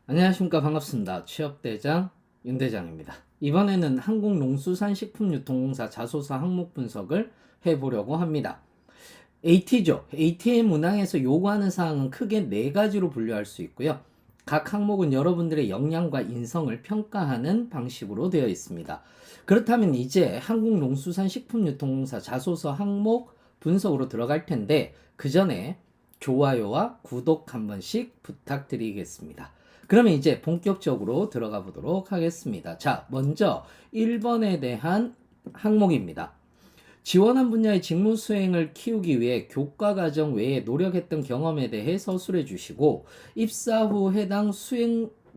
안녕하십니까. 반갑습니다. 취업대장 윤대장입니다. 이번에는 한국농수산식품유통공사 자소서 항목 분석을 해보려고 합니다. AT죠. ATM 문항에서 요구하는 사항은 크게 네 가지로 분류할 수 있고요. 각 항목은 여러분들의 역량과 인성을 평가하는 방식으로 되어 있습니다. 그렇다면 이제 한국농수산식품유통공사 자소서 항목 분석으로 들어갈 텐데 그 전에 좋아요와 구독 한 번씩 부탁드리겠습니다. 그러면 이제 본격적으로 들어가 보도록 하겠습니다. 자, 먼저 1번에 대한 항목입니다. 지원한 분야의 직무 수행을 키우기 위해 교과 과정 외에 노력했던 경험에 대해 서술해 주시고 입사 후 해당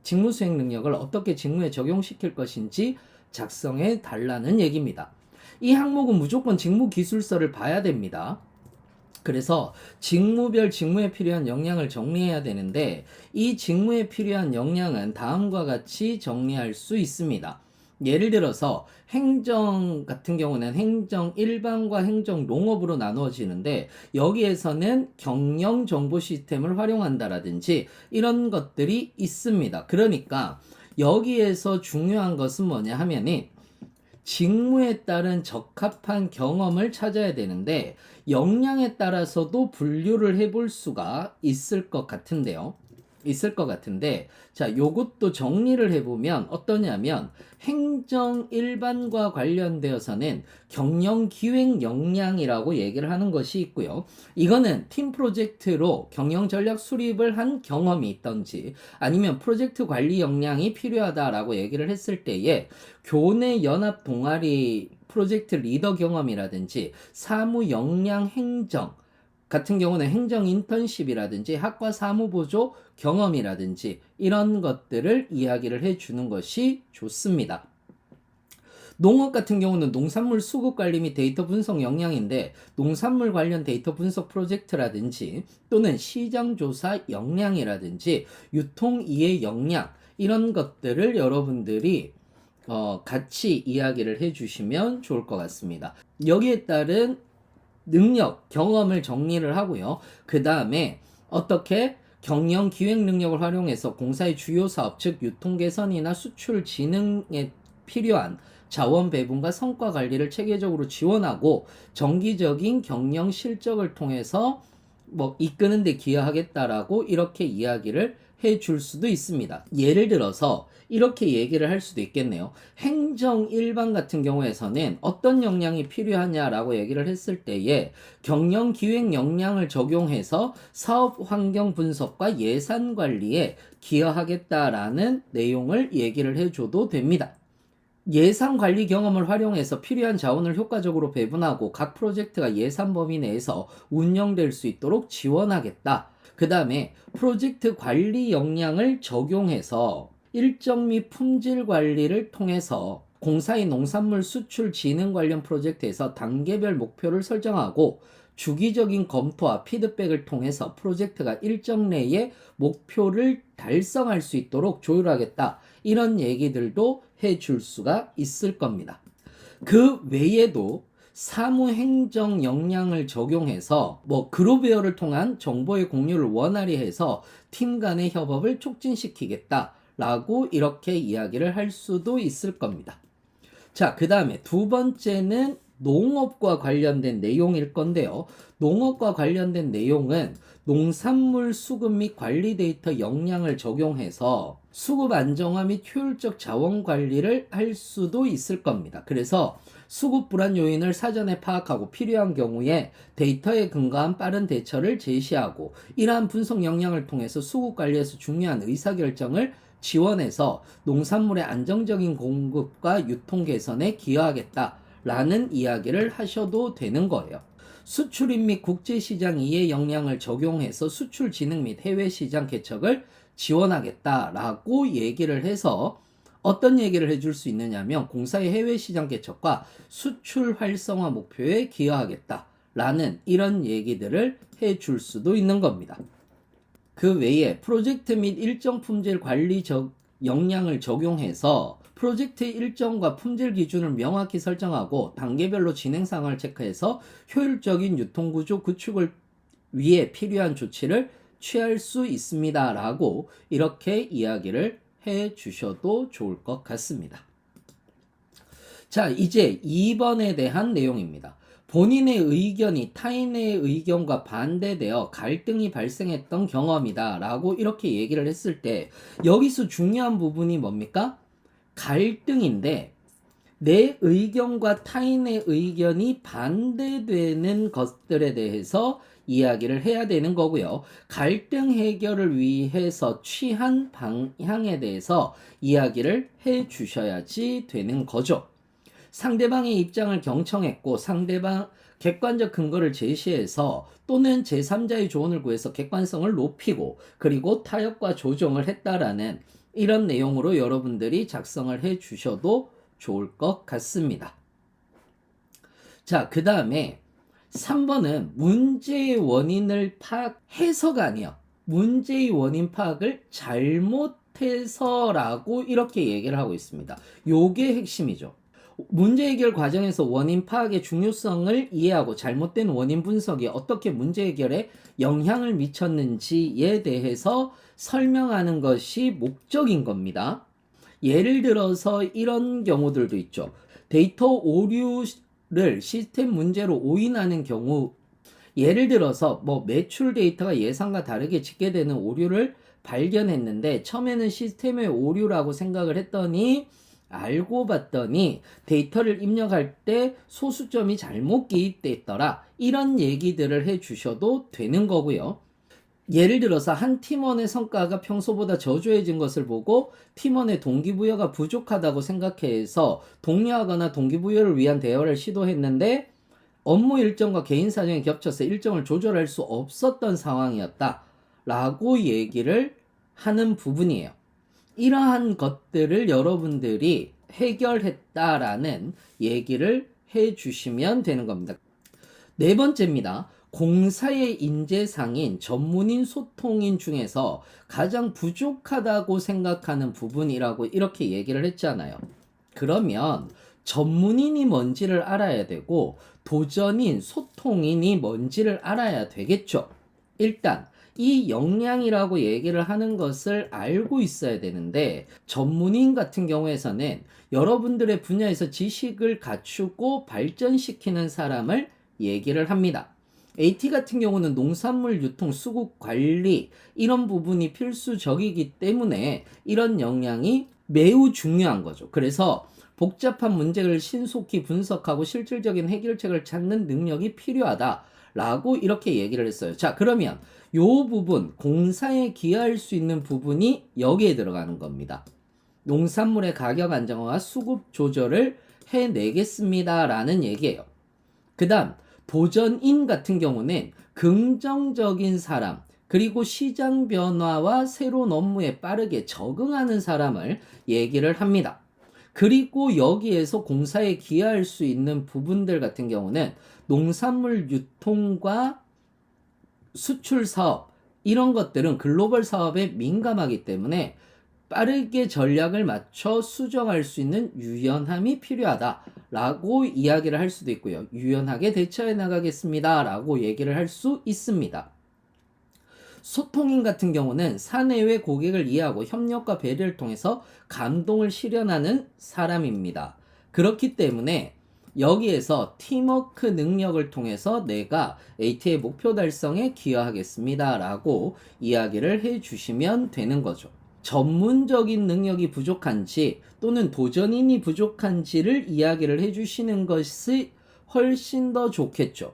직무 수행 능력을 어떻게 직무에 적용시킬 것인지 작성해 달라는 얘기입니다. 이 항목은 무조건 직무 기술서를 봐야 됩니다. 그래서 직무별 직무에 필요한 역량을 정리해야 되는데 이 직무에 필요한 역량은 다음과 같이 정리할 수 있습니다. 예를 들어서 행정 같은 경우는 행정 일반과 행정 농업으로 나누어지는데 여기에서는 경영 정보 시스템을 활용한다라든지 이런 것들이 있습니다. 그러니까 여기에서 중요한 것은 뭐냐 하면은 직무에 따른 적합한 경험을 찾아야 되는데 역량에 따라서도 분류를 해볼 수가 있을 것 같은데요. 자, 요것도 정리를 해보면 어떠냐면 행정 일반과 관련되어서는 경영 기획 역량이라고 얘기를 하는 것이 있고요. 이거는 팀 프로젝트로 경영 전략 수립을 한 경험이 있던지 아니면 프로젝트 관리 역량이 필요하다라고 얘기를 했을 때에 교내 연합 동아리 프로젝트 리더 경험이라든지 사무 역량 행정 같은 경우는 행정 인턴십이라든지 학과 사무보조 경험이라든지 이런 것들을 이야기를 해주는 것이 좋습니다. 농업 같은 경우는 농산물 수급 관리 및 데이터 분석 역량인데 농산물 관련 데이터 분석 프로젝트라든지 또는 시장 조사 역량이라든지 유통 이해 역량 이런 것들을 여러분들이 같이 이야기를 해주시면 좋을 것 같습니다. 여기에 따른 능력, 경험을 정리를 하고요. 그 다음에 어떻게 경영 기획 능력을 활용해서 공사의 주요 사업, 즉 유통 개선이나 수출 진흥에 필요한 자원 배분과 성과 관리를 체계적으로 지원하고 정기적인 경영 실적을 통해서 이끄는 데 기여하겠다라고 이렇게 이야기를 해줄 수도 있습니다. 예를 들어서 이렇게 얘기를 할 수도 있겠네요. 행정 일반 같은 경우에서는 어떤 역량이 필요하냐라고 얘기를 했을 때에 경영 기획 역량을 적용해서 사업 환경 분석과 예산 관리에 기여하겠다라는 내용을 얘기를 해줘도 됩니다. 예산 관리 경험을 활용해서 필요한 자원을 효과적으로 배분하고 각 프로젝트가 예산 범위 내에서 운영될 수 있도록 지원하겠다. 그 다음에 프로젝트 관리 역량을 적용해서 일정 및 품질 관리를 통해서 공사의 농산물 수출 진흥 관련 프로젝트에서 단계별 목표를 설정하고 주기적인 검토와 피드백을 통해서 프로젝트가 일정 내에 목표를 달성할 수 있도록 조율하겠다. 이런 얘기들도 해줄 수가 있을 겁니다. 그 외에도 사무행정 역량을 적용해서 그룹웨어를 통한 정보의 공유를 원활히 해서 팀 간의 협업을 촉진시키겠다라고 이렇게 이야기를 할 수도 있을 겁니다. 자, 그 다음에 두 번째는 농업과 관련된 내용일 건데요. 농업과 관련된 내용은 농산물 수급 및 관리 데이터 역량을 적용해서 수급 안정화 및 효율적 자원 관리를 할 수도 있을 겁니다. 그래서 수급 불안 요인을 사전에 파악하고 필요한 경우에 데이터에 근거한 빠른 대처를 제시하고 이러한 분석 역량을 통해서 수급 관리에서 중요한 의사결정을 지원해서 농산물의 안정적인 공급과 유통 개선에 기여하겠다라는 이야기를 하셔도 되는 거예요. 수출입 및 국제시장 이해 역량을 적용해서 수출 진흥 및 해외 시장 개척을 지원하겠다라고 얘기를 해서 어떤 얘기를 해줄 수 있느냐면 공사의 해외 시장 개척과 수출 활성화 목표에 기여하겠다라는 이런 얘기들을 해줄 수도 있는 겁니다. 그 외에 프로젝트 및 일정 품질 관리 역량을 적용해서 프로젝트 일정과 품질 기준을 명확히 설정하고 단계별로 진행 상황을 체크해서 효율적인 유통구조 구축을 위해 필요한 조치를 취할 수 있습니다. 라고 이렇게 이야기를 해 주셔도 좋을 것 같습니다. 자, 이제 2번에 대한 내용입니다. 본인의 의견이 타인의 의견과 반대되어 갈등이 발생했던 경험이다 라고 이렇게 얘기를 했을 때 여기서 중요한 부분이 뭡니까? 갈등인데 내 의견과 타인의 의견이 반대되는 것들에 대해서 이야기를 해야 되는 거고요. 갈등 해결을 위해서 취한 방향에 대해서 이야기를 해 주셔야지 되는 거죠. 상대방의 입장을 경청했고 상대방 객관적 근거를 제시해서 또는 제3자의 조언을 구해서 객관성을 높이고 그리고 타협과 조정을 했다라는 이런 내용으로 여러분들이 작성을 해 주셔도 좋을 것 같습니다. 자, 그 다음에 3번은 문제의 원인을 파악해서가 아니에요. 문제의 원인 파악을 잘못해서라고 이렇게 얘기를 하고 있습니다. 요게 핵심이죠. 문제 해결 과정에서 원인 파악의 중요성을 이해하고 잘못된 원인 분석이 어떻게 문제 해결에 영향을 미쳤는지에 대해서 설명하는 것이 목적인 겁니다. 예를 들어서 이런 경우들도 있죠. 데이터 오류를 시스템 문제로 오인하는 경우, 예를 들어서 뭐 매출 데이터가 예상과 다르게 집계되는 오류를 발견했는데 처음에는 시스템의 오류라고 생각을 했더니 알고 봤더니 데이터를 입력할 때 소수점이 잘못 기입돼 있더라. 이런 얘기들을 해 주셔도 되는 거고요. 예를 들어서 한 팀원의 성과가 평소보다 저조해진 것을 보고 팀원의 동기부여가 부족하다고 생각해서 독려하거나 동기부여를 위한 대화를 시도했는데 업무 일정과 개인 사정이 겹쳐서 일정을 조절할 수 없었던 상황이었다 라고 얘기를 하는 부분이에요. 이러한 것들을 여러분들이 해결했다라는 얘기를 해 주시면 되는 겁니다. 네 번째입니다. 공사의 인재상인 전문인 소통인 중에서 가장 부족하다고 생각하는 부분이라고 이렇게 얘기를 했잖아요. 그러면 전문인이 뭔지를 알아야 되고 도전인, 소통인이 뭔지를 알아야 되겠죠. 일단 이 역량이라고 얘기를 하는 것을 알고 있어야 되는데 전문인 같은 경우에서는 여러분들의 분야에서 지식을 갖추고 발전시키는 사람을 얘기를 합니다. AT 같은 경우는 농산물 유통, 수급 관리 이런 부분이 필수적이기 때문에 이런 역량이 매우 중요한 거죠. 그래서 복잡한 문제를 신속히 분석하고 실질적인 해결책을 찾는 능력이 필요하다라고 이렇게 얘기를 했어요. 자, 그러면 요 부분, 공사에 기여할 수 있는 부분이 여기에 들어가는 겁니다. 농산물의 가격 안정화와 수급 조절을 해내겠습니다 라는 얘기예요. 그 다음 도전인 같은 경우는 긍정적인 사람, 그리고 시장 변화와 새로운 업무에 빠르게 적응하는 사람을 얘기를 합니다. 그리고 여기에서 공사에 기여할 수 있는 부분들 같은 경우는 농산물 유통과 수출 사업, 이런 것들은 글로벌 사업에 민감하기 때문에 빠르게 전략을 맞춰 수정할 수 있는 유연함이 필요하다라고 이야기를 할 수도 있고요. 유연하게 대처해 나가겠습니다라고 얘기를 할 수 있습니다. 소통인 같은 경우는 사내외 고객을 이해하고 협력과 배려를 통해서 감동을 실현하는 사람입니다. 그렇기 때문에 여기에서 팀워크 능력을 통해서 내가 AT의 목표 달성에 기여하겠습니다 라고 이야기를 해 주시면 되는 거죠. 전문적인 능력이 부족한지 또는 도전인이 부족한지를 이야기를 해 주시는 것이 훨씬 더 좋겠죠.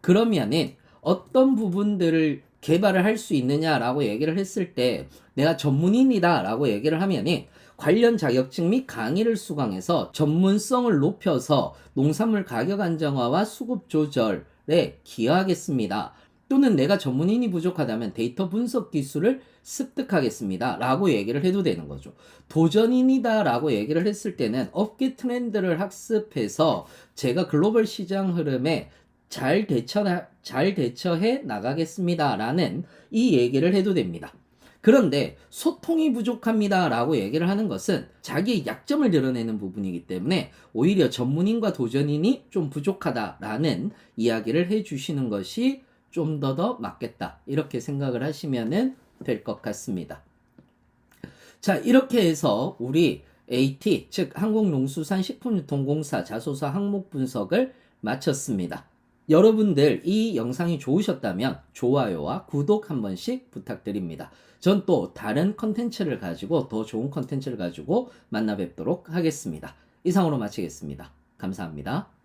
그러면은 어떤 부분들을 개발을 할 수 있느냐라고 얘기를 했을 때 내가 전문인이다 라고 얘기를 하면은 관련 자격증 및 강의를 수강해서 전문성을 높여서 농산물 가격 안정화와 수급 조절에 기여하겠습니다. 또는 내가 전문인이 부족하다면 데이터 분석 기술을 습득하겠습니다 라고 얘기를 해도 되는 거죠. 도전인이다 라고 얘기를 했을 때는 업계 트렌드를 학습해서 제가 글로벌 시장 흐름에 잘 대처해 나가겠습니다 라는 이 얘기를 해도 됩니다. 그런데 소통이 부족합니다 라고 얘기를 하는 것은 자기의 약점을 드러내는 부분이기 때문에 오히려 전문인과 도전인이 좀 부족하다라는 이야기를 해 주시는 것이 좀 더 맞겠다. 이렇게 생각을 하시면은 될 것 같습니다. 자, 이렇게 해서 우리 AT, 즉 한국농수산식품유통공사 자소서 항목 분석을 마쳤습니다. 여러분들 이 영상이 좋으셨다면 좋아요와 구독 한 번씩 부탁드립니다. 전 또 다른 컨텐츠를 가지고 더 좋은 컨텐츠를 가지고 만나 뵙도록 하겠습니다. 이상으로 마치겠습니다. 감사합니다.